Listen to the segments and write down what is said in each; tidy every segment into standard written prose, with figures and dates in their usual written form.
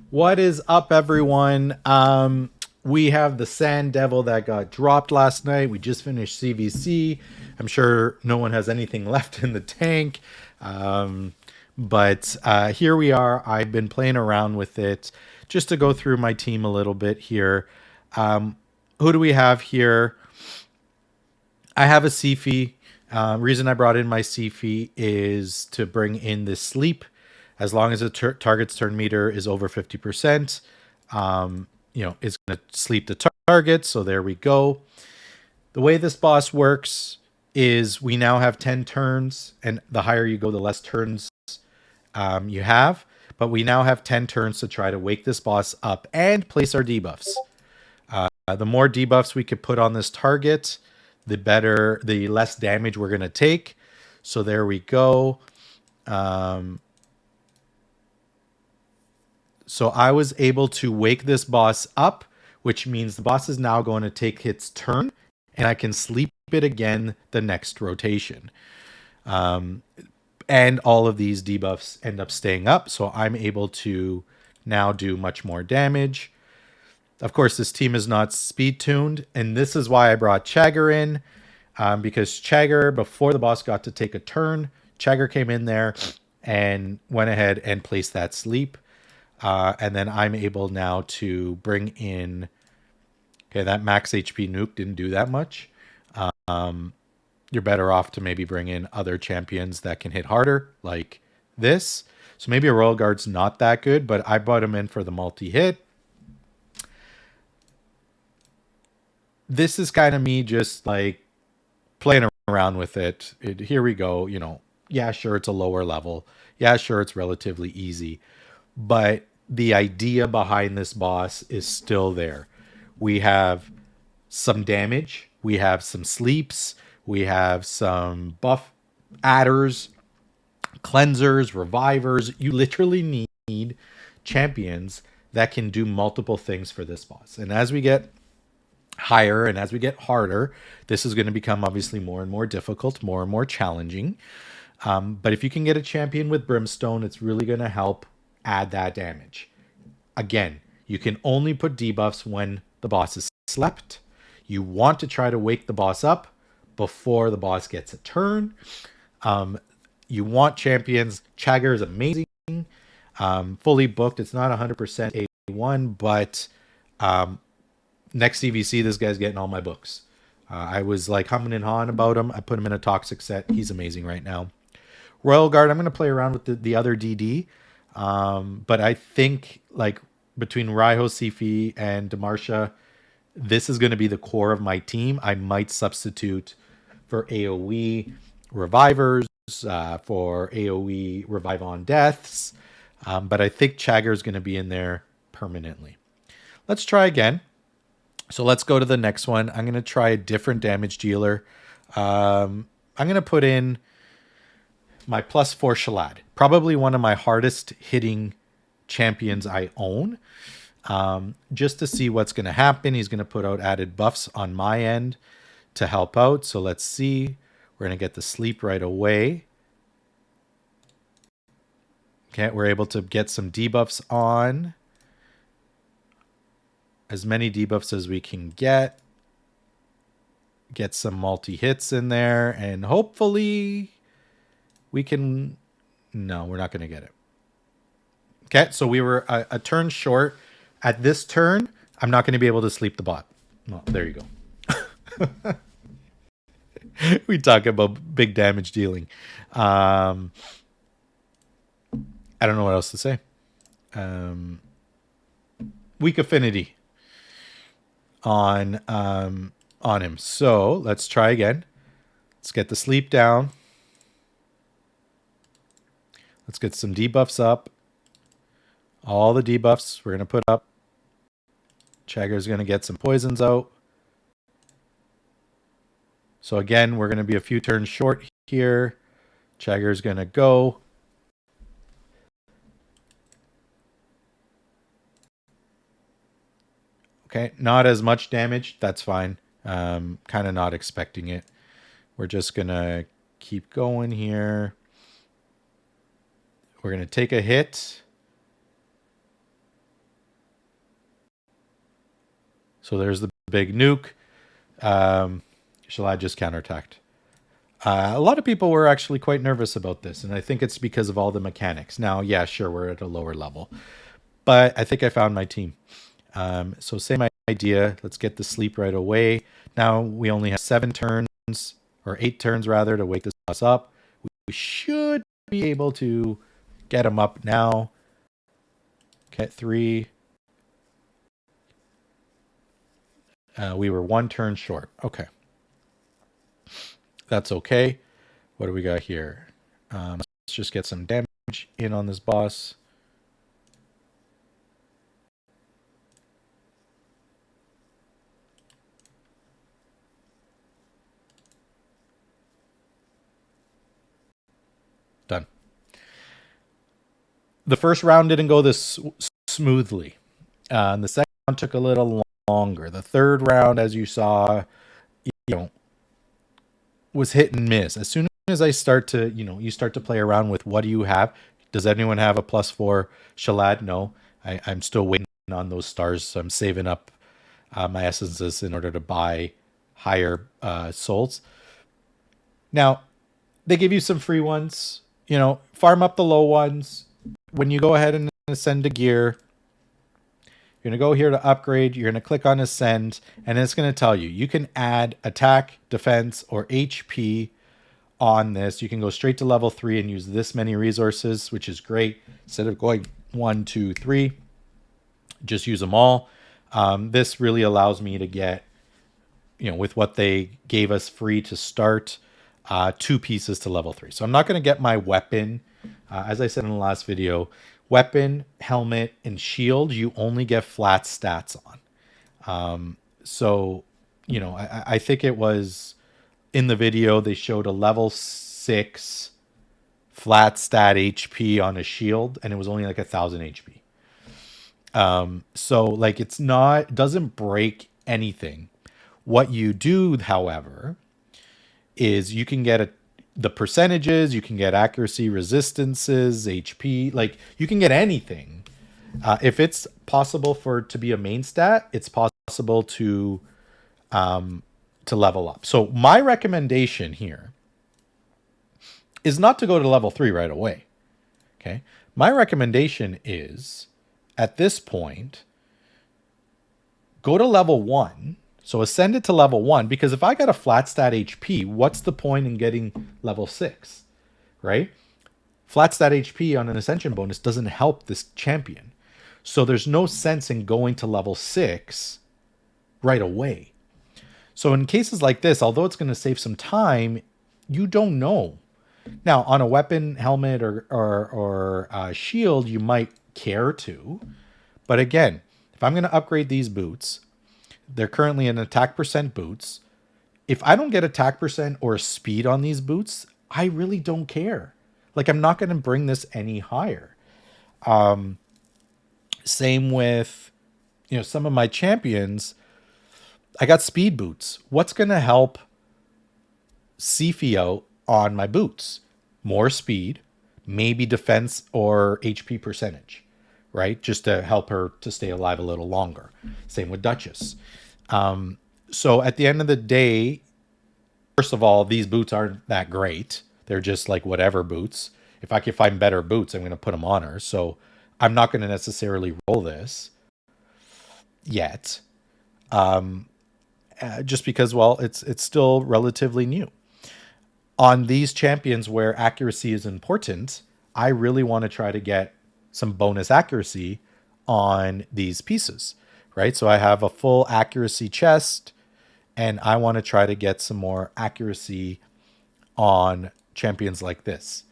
What is up, everyone? We have the Sand Devil that got dropped last night. We just finished CVC. I'm sure no one has anything left in the tank. But here we are. I've been playing around with it just to go through my team a little bit here. Who do we have here? I have a Sifi. Reason I brought in my Sifi is to bring in this sleep. As long as the target's turn meter is over 50%, it's going to sleep the target. So there we go. The way this boss works is we now have 10 turns, and the higher you go, the less turns you have. But we now have 10 turns to try to wake this boss up and place our debuffs. The more debuffs we could put on this target, the better, the less damage we're going to take. So there we go. So I was able to wake this boss up, which means the boss is now going to take its turn, and I can sleep it again the next rotation. And all of these debuffs end up staying up, so I'm able to now do much more damage. Of course, this team is not speed tuned, and this is why I brought Chagger in, because Chagger, before the boss got to take a turn, Chagger came in there and went ahead and placed that sleep. And then I'm able now to bring in... Okay, that max HP nuke didn't do that much. You're better off to maybe bring in other champions that can hit harder, like this. So maybe a Royal Guard's not that good, but I brought him in for the multi-hit. This is kind of me just like playing around with it. Here we go. Yeah, sure, it's a lower level. Yeah, sure, it's relatively easy. But the idea behind this boss is still there. We have some damage. We have some sleeps. We have some buff adders, cleansers, revivers. You literally need champions that can do multiple things for this boss. And as we get higher and as we get harder, this is going to become obviously more and more difficult, more and more challenging. But if you can get a champion with Brimstone, it's really going to help add that damage. Again, you can only put debuffs when the boss is slept. You want to try to wake the boss up before the boss gets a turn. You want champions. Chagger is amazing. Fully booked. It's not 100% A1, but next CVC, this guy's getting all my books. I was like humming and hawing about him. I put him in a toxic set. He's amazing right now. Royal Guard, I'm going to play around with the other DD. But I think like between Raiho, Sifi, and Demarsha, this is going to be the core of my team. I might substitute for AoE revivers, for AoE revive on deaths. But I think Chagger is going to be in there permanently. Let's try again. So let's go to the next one. I'm going to try a different damage dealer. I'm going to put in my +4 Shalad. Probably one of my hardest hitting champions I own. Just to see what's going to happen. He's going to put out added buffs on my end to help out. So let's see. We're going to get the sleep right away. Okay, we're able to get some debuffs on. As many debuffs as we can get. Get some multi-hits in there. And hopefully we can... No, we're not going to get it. Okay, so we were a turn short. At this turn, I'm not going to be able to sleep the bot. Well, there you go. We talk about big damage dealing. I don't know what else to say. Weak affinity on him. So let's try again. Let's get the sleep down. Let's get some debuffs up. All the debuffs we're going to put up. Chagger's going to get some poisons out. So again, we're going to be a few turns short here. Chagger's going to go. Okay, not as much damage. That's fine. Kind of not expecting it. We're just going to keep going here. We're going to take a hit. So there's the big nuke. Shalad just counterattacked. A lot of people were actually quite nervous about this, and I think it's because of all the mechanics. Now, yeah, sure, we're at a lower level, but I think I found my team. So same idea. Let's get the sleep right away. Now we only have 7 turns, or 8 turns rather, to wake this boss up. We should be able to get him up now. Get 3. We were 1 turn short. Okay. That's okay. What do we got here? Let's just get some damage in on this boss. Done. The first round didn't go this smoothly. And the second round took a little longer. The third round, as you saw, was hit and miss. As soon as I start to, you start to play around with what do you have? Does anyone have a +4 Shalad? No. I'm still waiting on those stars. So I'm saving up my essences in order to buy higher souls. Now, they give you some free ones. Farm up the low ones. When you go ahead and ascend to gear, you're going to go here to upgrade. You're going to click on ascend, and it's going to tell you you can add attack, defense, or HP on this. You can go straight to level 3 and use this many resources, which is great. Instead of going 1, 2, 3, just use them all. This really allows me to get, with what they gave us free to start, 2 pieces to level 3. So I'm not going to get my weapon. As I said in the last video, weapon, helmet, and shield, you only get flat stats on. So, I think it was in the video, they showed a level 6 flat stat HP on a shield, and it was only like 1,000 HP. So like it doesn't break anything. What you do, however, is you can get the percentages, you can get accuracy, resistances, HP, like you can get anything. If it's possible for it to be a main stat, it's possible to level up. So my recommendation here is not to go to level 3 right away. Okay. My recommendation is at this point, go to level 1. So ascend it to level 1, because if I got a flat stat HP, what's the point in getting level 6, right? Flat stat HP on an ascension bonus doesn't help this champion. So there's no sense in going to level 6 right away. So in cases like this, although it's going to save some time, you don't know. Now, on a weapon, helmet, or shield, you might care to. But again, if I'm going to upgrade these boots, they're currently in attack percent boots. If I don't get attack percent or speed on these boots, I really don't care. Like, I'm not going to bring this any higher. Same with, some of my champions. I got speed boots. What's going to help Sifio on my boots? More speed, maybe defense or HP percentage, right? Just to help her to stay alive a little longer. Same with Duchess. So at the end of the day, first of all, these boots aren't that great. They're just like whatever boots. If I can find better boots, I'm going to put them on her. So I'm not going to necessarily roll this yet. Just because, well, it's still relatively new. On these champions where accuracy is important, I really want to try to get some bonus accuracy on these pieces, right? So I have a full accuracy chest, and I want to try to get some more accuracy on champions like this.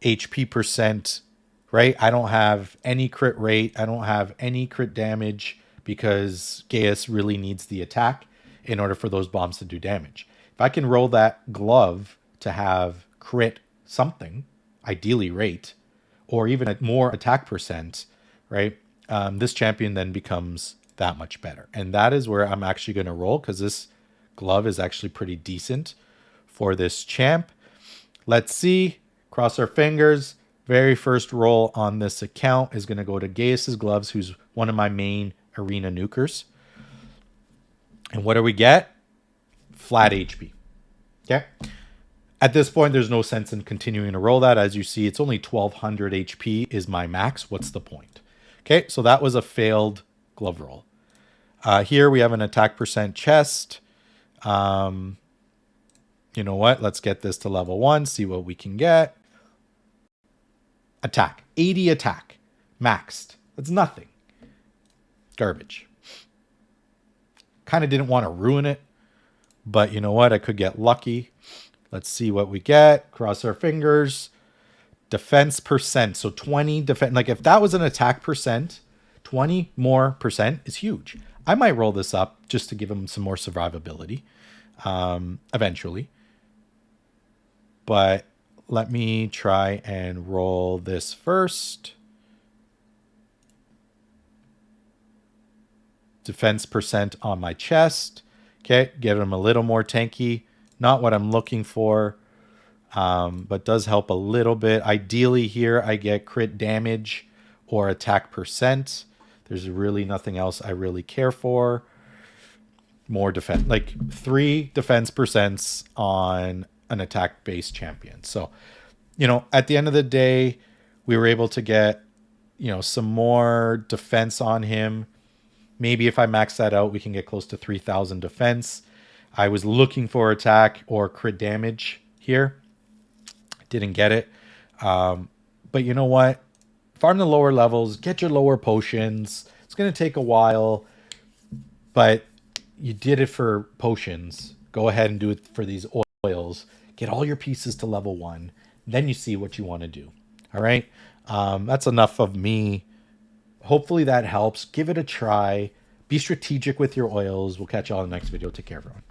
HP percent, right? I don't have any crit rate. I don't have any crit damage because Gaius really needs the attack in order for those bombs to do damage. If I can roll that glove to have crit something, ideally rate, or even a more attack percent, right? This champion then becomes that much better. And that is where I'm actually going to roll, because this glove is actually pretty decent for this champ. Let's see. Cross our fingers. Very first roll on this account is going to go to Gaius's Gloves, who's one of my main arena nukers. And what do we get? Flat HP. Okay. At this point, there's no sense in continuing to roll that. As you see, it's only 1200 HP is my max. What's the point? Okay, so that was a failed glove roll. Here we have an attack percent chest. You know what? Let's get this to level 1, see what we can get. Attack. 80 attack. Maxed. That's nothing. Garbage. Kind of didn't want to ruin it, but you know what? I could get lucky. Let's see what we get. Cross our fingers. Defense percent. So 20 defense. Like if that was an attack percent, 20 more percent is huge. I might roll this up just to give him some more survivability eventually. But let me try and roll this first. Defense percent on my chest. Okay, get him a little more tanky. Not what I'm looking for, but does help a little bit. Ideally here, I get crit damage or attack percent. There's really nothing else I really care for. More defense, like 3 defense percents on an attack-based champion. So, you know, at the end of the day, we were able to get, you know, some more defense on him. Maybe if I max that out, we can get close to 3,000 defense. I was looking for attack or crit damage here. Didn't get it. But you know what? Farm the lower levels. Get your lower potions. It's going to take a while. But you did it for potions. Go ahead and do it for these oils. Get all your pieces to level 1. Then you see what you want to do. All right? That's enough of me. Hopefully that helps. Give it a try. Be strategic with your oils. We'll catch you all in the next video. Take care, everyone.